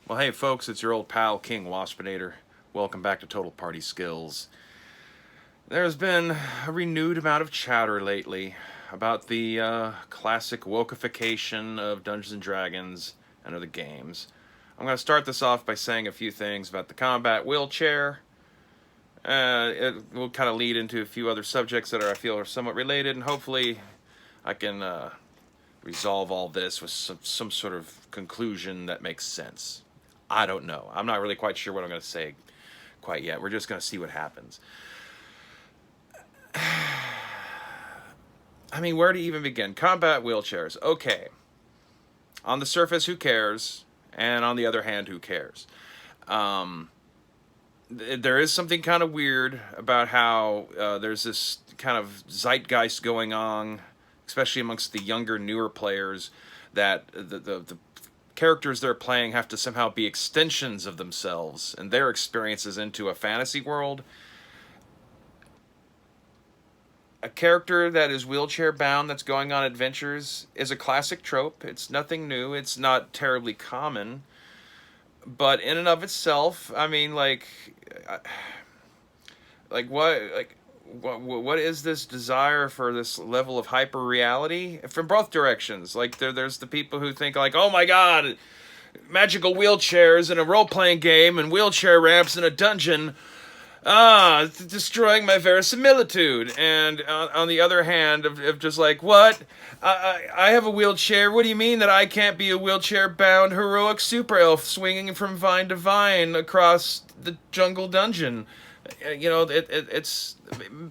Well, hey folks, it's your old pal King Waspinator. Welcome back to Total Party Skills. There's been a renewed amount of chatter lately about the classic wokeification of Dungeons and Dragons and other games. I'm going to start this off by saying a few things about the combat wheelchair. It will kind of lead into a few other subjects that I feel are somewhat related, and hopefully I can resolve all this with some sort of conclusion that makes sense. I don't know. I'm not really quite sure what I'm going to say quite yet. We're just going to see what happens. I mean, where to even begin? Combat wheelchairs. Okay. On the surface, who cares? And on the other hand, who cares? There is something kind of weird about how there's this kind of zeitgeist going on, especially amongst the younger, newer players, that the characters they're playing have to somehow be extensions of themselves and their experiences into a fantasy world. A character that is wheelchair bound that's going on adventures is a classic trope. It's nothing new. It's not terribly common. But in and of itself, I mean, what is this desire for this level of hyper reality from both directions? Like there's the people who think like, oh my god, magical wheelchairs in a role playing game and wheelchair ramps in a dungeon, destroying my verisimilitude. And on the other hand, of just like, what? I have a wheelchair. What do you mean that I can't be a wheelchair-bound heroic super elf swinging from vine to vine across the jungle dungeon? You know, it's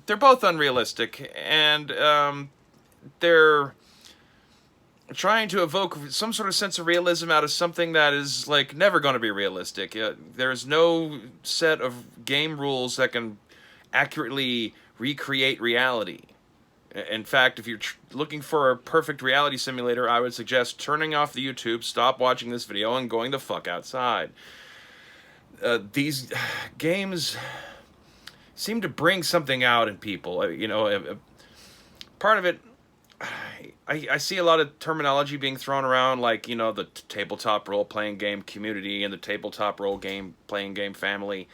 they're both unrealistic, and they're trying to evoke some sort of sense of realism out of something that is like never going to be realistic. There's no set of game rules that can accurately recreate reality. In fact, if you're looking for a perfect reality simulator, I would suggest turning off the YouTube, stop watching this video, and going the fuck outside. These games seem to bring something out in people. Part of it, I see a lot of terminology being thrown around, like, the tabletop role-playing game community and the tabletop role-playing game family.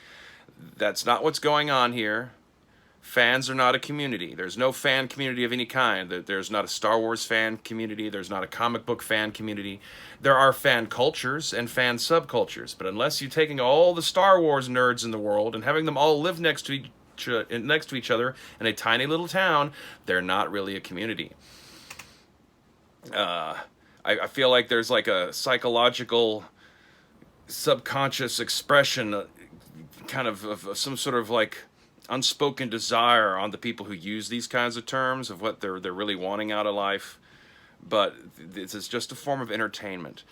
That's not what's going on here. Fans are not a community. There's no fan community of any kind. There's not a Star Wars fan community. There's not a comic book fan community. There are fan cultures and fan subcultures, but unless you're taking all the Star Wars nerds in the world and having them all live next to each other in a tiny little town, they're not really a community. I feel like there's like a psychological subconscious expression kind of some sort of like unspoken desire on the people who use these kinds of terms of what they're really wanting out of life, but this is just a form of entertainment.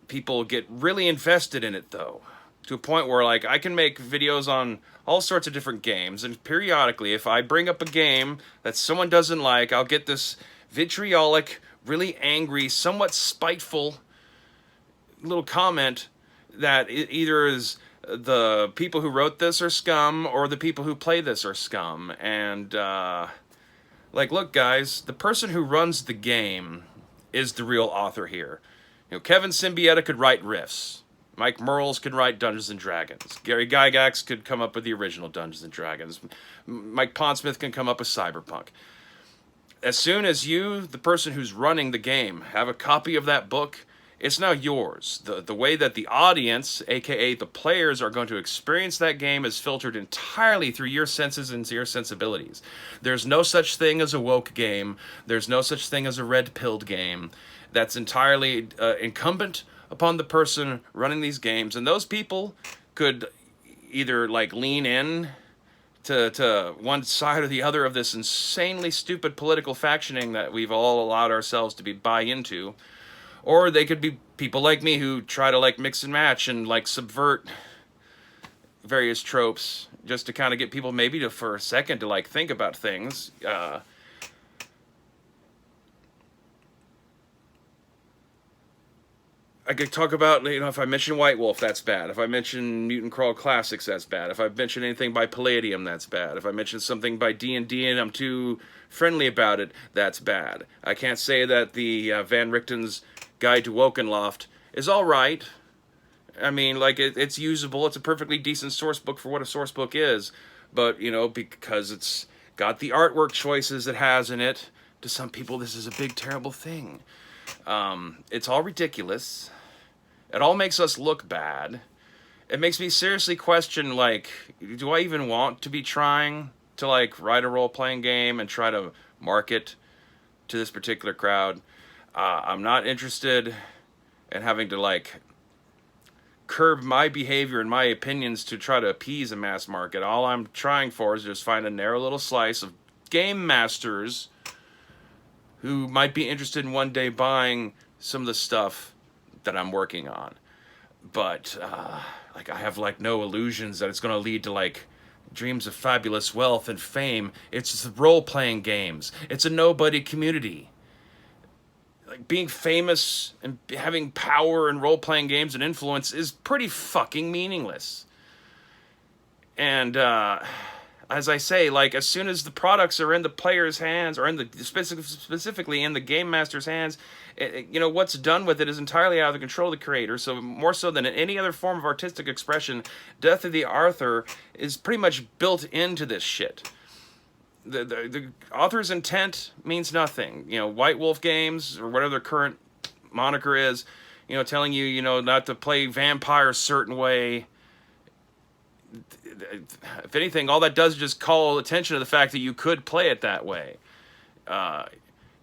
People get really invested in it, though, to a point where, like, I can make videos on all sorts of different games, and periodically, if I bring up a game that someone doesn't like, I'll get this vitriolic, really angry, somewhat spiteful little comment that either is the people who wrote this are scum or the people who play this are scum. And, look, guys, the person who runs the game is the real author here. Kevin Symbieta could write riffs. Mike Mearls could write Dungeons & Dragons. Gary Gygax could come up with the original Dungeons & Dragons. Mike Pondsmith can come up with Cyberpunk. As soon as you, the person who's running the game, have a copy of that book, it's now yours. The way that the audience, aka the players, are going to experience that game is filtered entirely through your senses and your sensibilities. There's no such thing as a woke game. There's no such thing as a red-pilled game. That's entirely incumbent upon the person running these games. And those people could either lean in to one side or the other of this insanely stupid political factioning that we've all allowed ourselves to buy into. Or they could be people like me who try to mix and match and subvert various tropes just to kind of get people maybe for a second to think about things. I could talk about, if I mention White Wolf, that's bad. If I mention Mutant Crawl Classics, that's bad. If I mention anything by Palladium, that's bad. If I mention something by D&D and I'm too friendly about it, that's bad. I can't say that the Van Richten's Guide to Wokenloft is all right. I mean, like, it's usable. It's a perfectly decent source book for what a source book is. But, you know, because it's got the artwork choices it has in it, to some people this is a big, terrible thing. It's all ridiculous. It all makes us look bad. It makes me seriously question, like, do I even want to be trying to, like, write a role-playing game and try to market to this particular crowd? I'm not interested in having to, like, curb my behavior and my opinions to try to appease a mass market. All I'm trying for is just find a narrow little slice of game masters who might be interested in one day buying some of the stuff that I'm working on. But, like, I have, like, no illusions that it's going to lead to, like, dreams of fabulous wealth and fame. It's just role-playing games. It's a nobody community. Like, being famous and having power in role-playing games and influence is pretty fucking meaningless. And, as I say, like, as soon as the products are in the player's hands, or in the specifically in the game master's hands, you know, what's done with it is entirely out of the control of the creator. So more so than in any other form of artistic expression, Death of the Author is pretty much built into this shit. The author's intent means nothing. You know, White Wolf Games, or whatever their current moniker is, you know, telling you, you know, not to play vampire a certain way. If anything, all that does is just call attention to the fact that you could play it that way.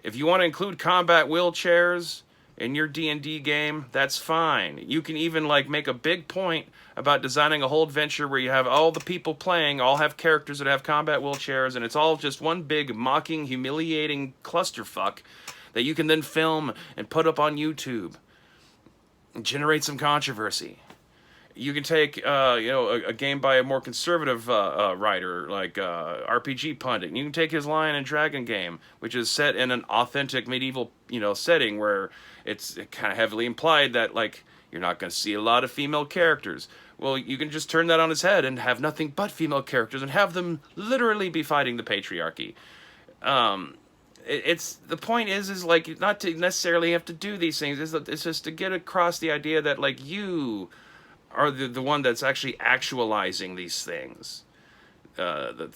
If you want to include combat wheelchairs in your D&D game, that's fine. You can even, like, make a big point about designing a whole adventure where you have all the people playing all have characters that have combat wheelchairs, and it's all just one big mocking, humiliating clusterfuck that you can then film and put up on YouTube and generate some controversy. You can take, you know, a game by a more conservative writer, like RPG Pundit. You can take his Lion and Dragon game, which is set in an authentic medieval, you know, setting where it's kind of heavily implied that, like, you're not going to see a lot of female characters. Well, you can just turn that on its head and have nothing but female characters and have them literally be fighting the patriarchy. It's the point is like, not to necessarily have to do these things. It's just to get across the idea that, like, you are the one that's actually actualizing these things. The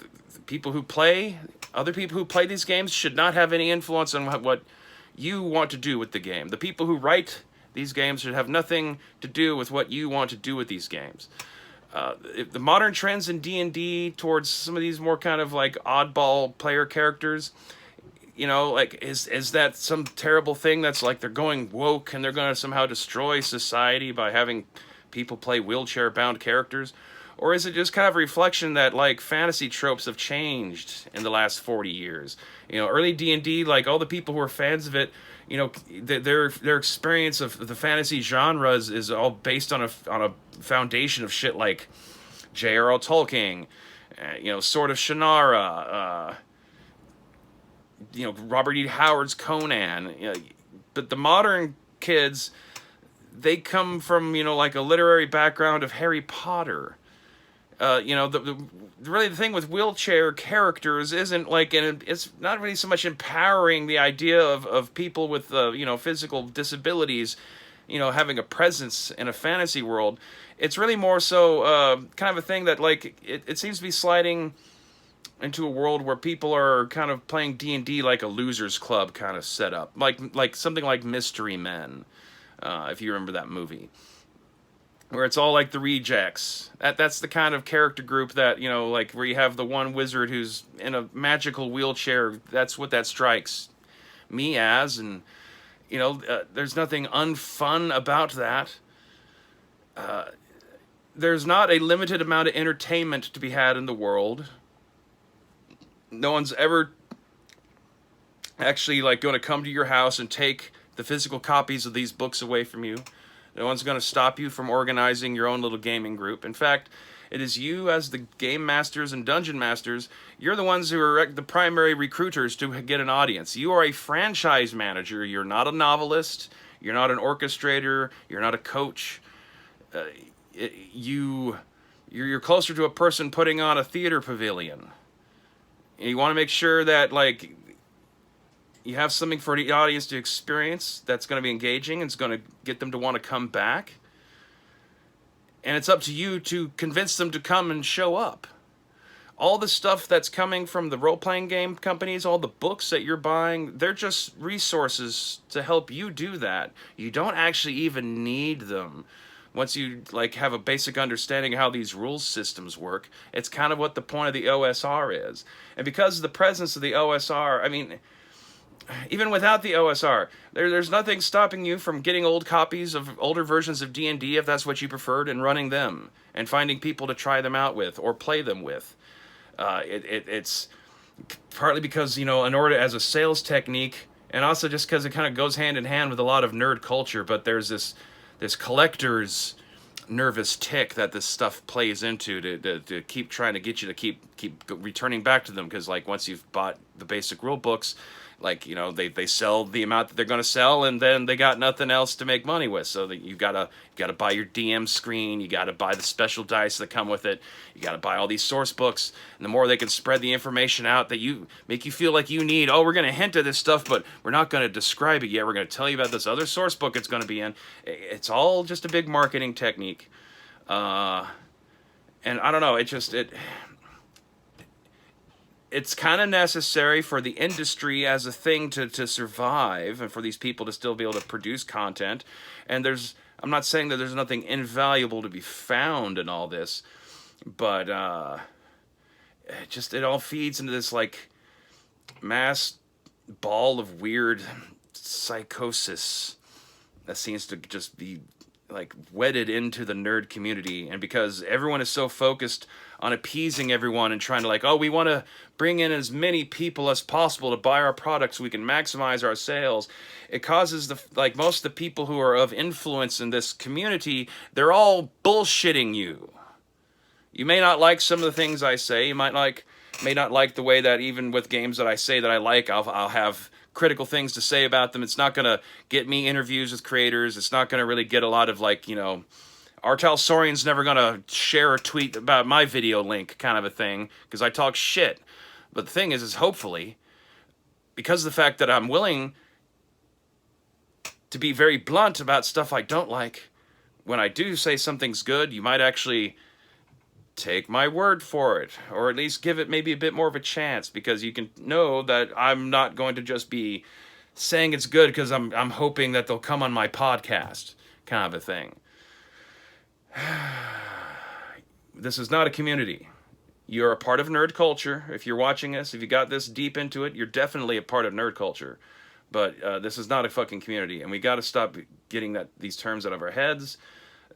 people who play, other people who play these games should not have any influence on what you want to do with the game. The people who write these games should have nothing to do with what you want to do with these games. If the modern trends in D&D towards some of these more kind of, like, oddball player characters, you know, like, is that some terrible thing that's like they're going woke and they're going to somehow destroy society by having people play wheelchair-bound characters? Or is it just kind of a reflection that, like, fantasy tropes have changed in the last 40 years? You know, early D&D, like, all the people who are fans of it, you know, their experience of the fantasy genres is all based on a foundation of shit like J.R.R. Tolkien, you know, Sword of Shannara, you know, Robert E. Howard's Conan. You know, but the modern kids, they come from, you know, like, a literary background of Harry Potter. You know, really the thing with wheelchair characters isn't like, it's not really so much empowering the idea of people with, you know, physical disabilities, you know, having a presence in a fantasy world. It's really more so kind of a thing that, like, it seems to be sliding into a world where people are kind of playing D&D like a losers club kind of setup, like something like Mystery Men, if you remember that movie, where it's all like the rejects. That's the kind of character group that, you know, like, where you have the one wizard who's in a magical wheelchair. That's what that strikes me as, and, you know, there's nothing unfun about that. There's not a limited amount of entertainment to be had in the world. No one's ever actually, like, going to come to your house and take the physical copies of these books away from you. No one's going to stop you from organizing your own little gaming group. In fact, it is you, as the game masters and dungeon masters, you're the ones who are the primary recruiters to get an audience. You are a franchise manager. You're not a novelist. You're not an orchestrator. You're not a coach. You're closer to a person putting on a theater pavilion. You want to make sure that, like, you have something for the audience to experience that's going to be engaging and it's going to get them to want to come back. And it's up to you to convince them to come and show up. All the stuff that's coming from the role-playing game companies, all the books that you're buying, they're just resources to help you do that. You don't actually even need them. Once you like have a basic understanding of how these rules systems work, it's kind of what the point of the OSR is. And because of the presence of the OSR, I mean, even without the OSR, there's nothing stopping you from getting old copies of older versions of D&D if that's what you preferred and running them and finding people to try them out with or play them with. It's partly because, you know, in order as a sales technique, and also just because it kind of goes hand in hand with a lot of nerd culture, but there's this collector's nervous tick that this stuff plays into to keep trying to get you to keep returning back to them, because like once you've bought the basic rule books, like, you know, they sell the amount that they're going to sell, and then they got nothing else to make money with. So that you gotta buy your DM screen, you gotta buy the special dice that come with it, you gotta buy all these source books, and the more they can spread the information out that you make you feel like you need, oh, we're going to hint at this stuff, but we're not going to describe it yet. We're going to tell you about this other source book it's going to be in. It's all just a big marketing technique, and I don't know. It's kind of necessary for the industry as a thing to survive and for these people to still be able to produce content. And I'm not saying that there's nothing invaluable to be found in all this, but it all feeds into this like mass ball of weird psychosis that seems to just be like wedded into the nerd community. And because everyone is so focused on appeasing everyone and trying to like, oh, we want to bring in as many people as possible to buy our products so we can maximize our sales, it causes most of the people who are of influence in this community, they're all bullshitting you. You may not like some of the things I say. You may not like the way that even with games that I say that I like, I'll have critical things to say about them. It's not going to get me interviews with creators. It's not going to really get a lot of like, you know, Artel Sorian's never going to share a tweet about my video link kind of a thing, because I talk shit. But the thing is hopefully, because of the fact that I'm willing to be very blunt about stuff I don't like, when I do say something's good, you might actually take my word for it, or at least give it maybe a bit more of a chance, because you can know that I'm not going to just be saying it's good because I'm hoping that they'll come on my podcast, kind of a thing. This is not a community. You're a part of nerd culture. If you're watching this, if you got this deep into it, you're definitely a part of nerd culture. But this is not a fucking community, and we got to stop getting these terms out of our heads.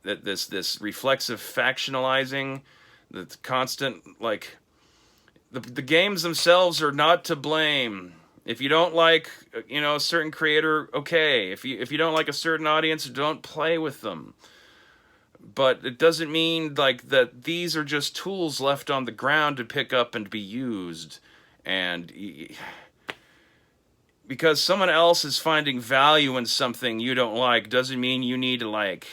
That this reflexive factionalizing, the constant like the games themselves are not to blame. If you don't like, you know, a certain creator, okay. If you don't like a certain audience, don't play with them. But it doesn't mean like that these are just tools left on the ground to pick up and be used. And because someone else is finding value in something you don't like doesn't mean you need to like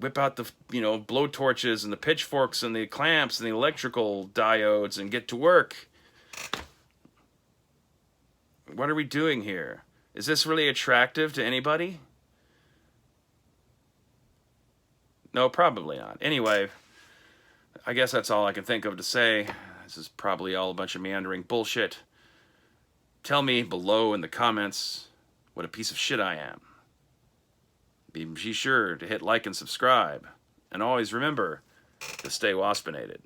whip out the, you know, blowtorches and the pitchforks and the clamps and the electrical diodes and get to work. What are we doing here? Is this really attractive to anybody? No, probably not. Anyway, I guess that's all I can think of to say. This is probably all a bunch of meandering bullshit. Tell me below in the comments what a piece of shit I am. Be sure to hit like and subscribe. And always remember to stay waspinated.